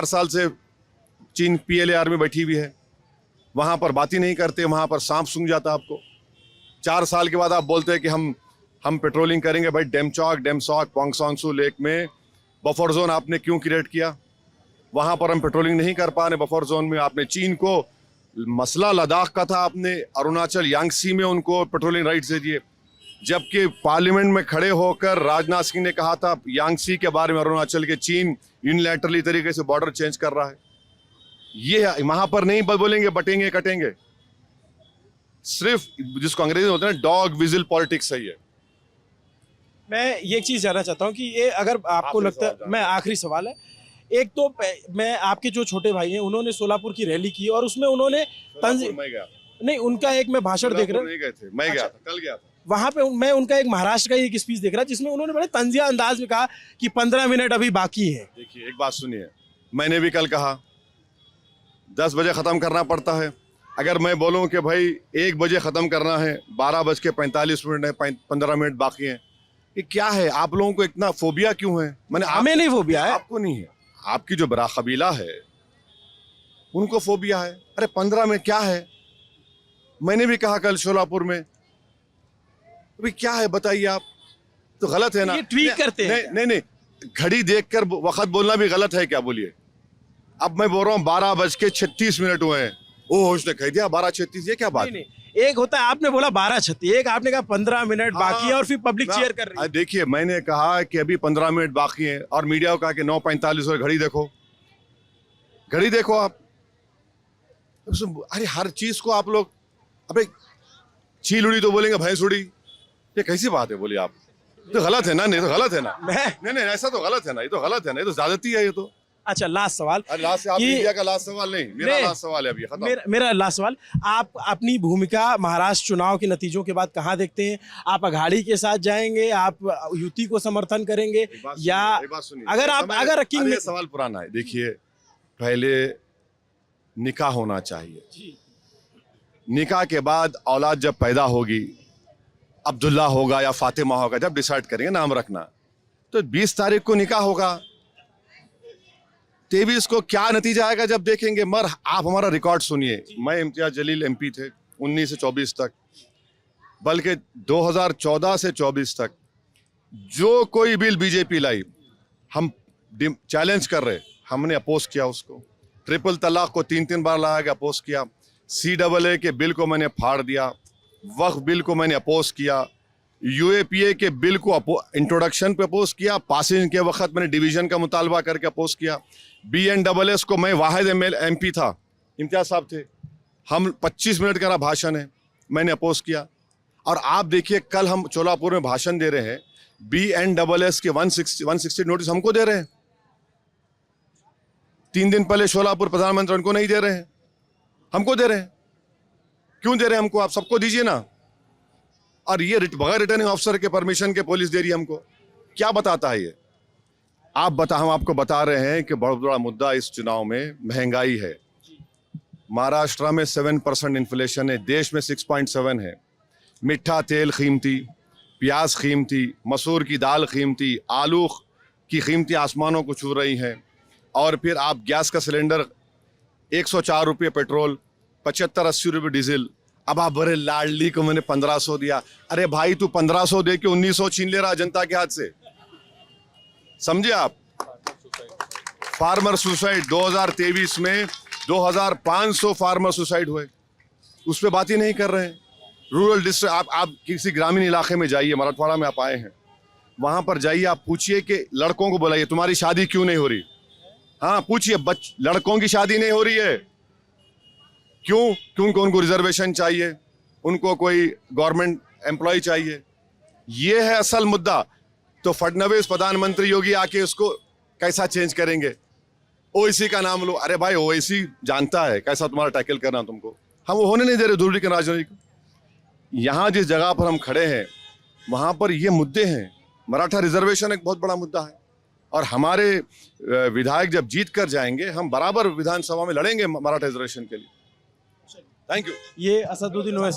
4 साल से चीन PLA आर्मी बैठी हुई है, वहां पर बात ही नहीं करते, वहां पर सांप सूंघ जाता आपको। 4 साल के बाद आप बोलते हैं कि हम पेट्रोलिंग करेंगे। भाई डेमसॉक पोंगसोंगसू लेक में बफर जोन आपने क्यों क्रिएट किया? वहां पर हम पेट्रोलिंग नहीं कर पा रहे। बफर जोन में आपने चीन को, मसला लद्दाख का था, आपने अरुणाचल यांगसी में उनको पेट्रोलिंग राइट्स दे दिए, जबकि पार्लियामेंट में खड़े होकर राजनाथ सिंह ने कहा था यांगसी के बारे में अरुणाचल के चीन यूनिलैटरली तरीके से बॉर्डर चेंज कर रहा है। ये वहां पर नहीं बोलेंगे बटेंगे कटेंगे, सिर्फ जिसको अंग्रेजी में होता है डॉग विजिल पॉलिटिक्स है ये। मैं ये एक चीज़ जानना चाहता हूँ कि ये अगर आपको लगता है, मैं आखिरी सवाल है, एक तो मैं आपके जो छोटे भाई हैं उन्होंने सोलापुर की रैली की और उसमें उन्होंने नहीं, उनका एक मैं भाषण देख रहा हूँ, मैं गया था, कल गया था वहां पे मैं उनका एक महाराष्ट्र का एक स्पीच देख रहा जिसमें उन्होंने बड़े तंजिया अंदाज में कहा कि 15 मिनट अभी बाकी है। देखिए एक बात सुनिए, मैंने भी कल कहा 10 बजे खत्म करना पड़ता है। अगर मैं बोलूं कि भाई 1 बजे खत्म करना है, 12:45 है, 15 मिनट बाकी हैं, ये क्या है? आप लोगों को इतना फोबिया क्यों है? हमें नहीं फोबिया है, आपको नहीं है, आपकी जो बड़ा कबीला है उनको फोबिया है। अरे 15 में क्या है? मैंने भी कहा कल शोलापुर में, अभी क्या है बताइए आप? तो गलत है ना? ये ट्वीट करते हैं। नहीं, घड़ी देखकर वक्त बोलना भी गलत है क्या? बोलिए। अब मैं बोल रहा हूँ 12:36 हुए हैं, ओ उसने कह दिया 12:36, ये क्या बात? नहीं, एक होता है आपने बोला 12:36, एक आपने कहा 15 मिनट बाकी है और फिर पब्लिक चेयर कर रही है। देखिए मैंने कहा कि अभी 15 मिनट बाकी है और मीडिया को कहा कि 9:45 हुए, घड़ी देखो, घड़ी देखो आप। अरे हर चीज को आप लोग, अबे चील उड़ी तो बोलेंगे भैंस उड़ी, ये कैसी बात है? बोलिए आप। तो गलत है ना? नहीं तो गलत है ना? नहीं ऐसा तो गलत है ना, ये तो गलत है ना, ये तो ज्यादती है ये तो। अच्छा लास्ट सवाल, लास्ट आप इंडिया का लास्ट सवाल नहीं, मेरा लास्ट सवाल है अभी खत्म। मेरा लास्ट सवाल, आप अपनी भूमिका महाराष्ट्र चुनाव के नतीजों के बाद कहाँ देखते हैं? आप अघाड़ी के साथ जाएंगे, आप युति को समर्थन करेंगे, या अगर ये सवाल पुराना है। देखिए पहले निकाह होना चाहिए, निकाह के बाद औलाद जब पैदा होगी, अब्दुल्ला होगा या फातिमा होगा, जब डिसाइड करेंगे नाम रखना, तो 20 तारीख को निकाह होगा, 23 को क्या नतीजा आएगा जब देखेंगे। आप हमारा रिकॉर्ड सुनिए, मैं इम्तियाज जलील MP थे 19 से 24 तक, बल्कि 2014 से 24 तक जो कोई बिल बीजेपी लाई हम चैलेंज कर रहे, हमने अपोज किया उसको। ट्रिपल तलाक को 3 बार लाया गया, अपोज किया। CAA के बिल को मैंने फाड़ दिया, वक्फ बिल को मैंने अपोज किया, UAPA के बिल को इंट्रोडक्शन पे अपोज किया, पासिंग के वक्त मैंने डिवीजन का मुतालबा करके अपोज किया। BNSS को मैं वाहिद MP था, इम्तियाज साहब थे, हम 25 मिनट का भाषण है, मैंने अपोज किया। और आप देखिए कल हम चोलापुर में भाषण दे रहे हैं, BNSS के 160 नोटिस हमको दे रहे हैं। 3 दिन पहले शोलापुर प्रधानमंत्री उनको नहीं दे रहे हैं, हमको दे रहे हैं। क्यों दे रहे हैं हमको? आप सबको दीजिए ना। और ये बगैर रिटर्निंग ऑफिसर के परमिशन के पुलिस दे रही है हमको, क्या बताता है ये? हम आपको बता रहे हैं कि बहुत बड़ा मुद्दा इस चुनाव में महंगाई है। महाराष्ट्र में 7% इन्फ्लेशन है, देश में 6.7 है। मिठा तेल कीमती, प्याज कीमती, मसूर की दाल कीमती, आलू की कीमती आसमानों को छू रही हैं। और फिर आप गैस का सिलेंडर 104 रुपये पेट्रोल, 75-80 रुपये डीजल। अब आप बड़े लाडली को मैंने 1500 दिया। अरे भाई तू 1500 दे के 1900 छीन ले रहा जनता के हाथ से, समझे आप? फार्मर सुसाइड 2023 में 2500 फार्मर सुसाइड हुए, उस पर बात ही नहीं कर रहे हैं। रूरल डिस्ट्रिक्ट, आप किसी ग्रामीण इलाके में जाइए, मराठवाड़ा में आप आए हैं, वहां पर जाइए, आप पूछिए कि लड़कों को बुलाइए तुम्हारी शादी क्यों नहीं हो रही। हाँ पूछिए, लड़कों की शादी नहीं हो रही है क्यों? क्योंकि उनको रिजर्वेशन चाहिए, उनको कोई गवर्नमेंट एम्प्लॉय चाहिए। ये है असल मुद्दा। तो फडणवीस प्रधानमंत्री योगी आके उसको कैसा चेंज करेंगे? OIC का नाम लो, अरे भाई OIC जानता है कैसा तुम्हारा टैकल करना तुमको, हम वो होने नहीं दे रहे दूरी के राजनीति। यहाँ जिस जगह पर हम खड़े हैं वहां पर ये मुद्दे हैं। मराठा रिजर्वेशन एक बहुत बड़ा मुद्दा है, और हमारे विधायक जब जीत कर जाएंगे हम बराबर विधानसभा में लड़ेंगे मराठा रिजर्वेशन के लिए। Thank you. ये असदुद्दीन ओवैसी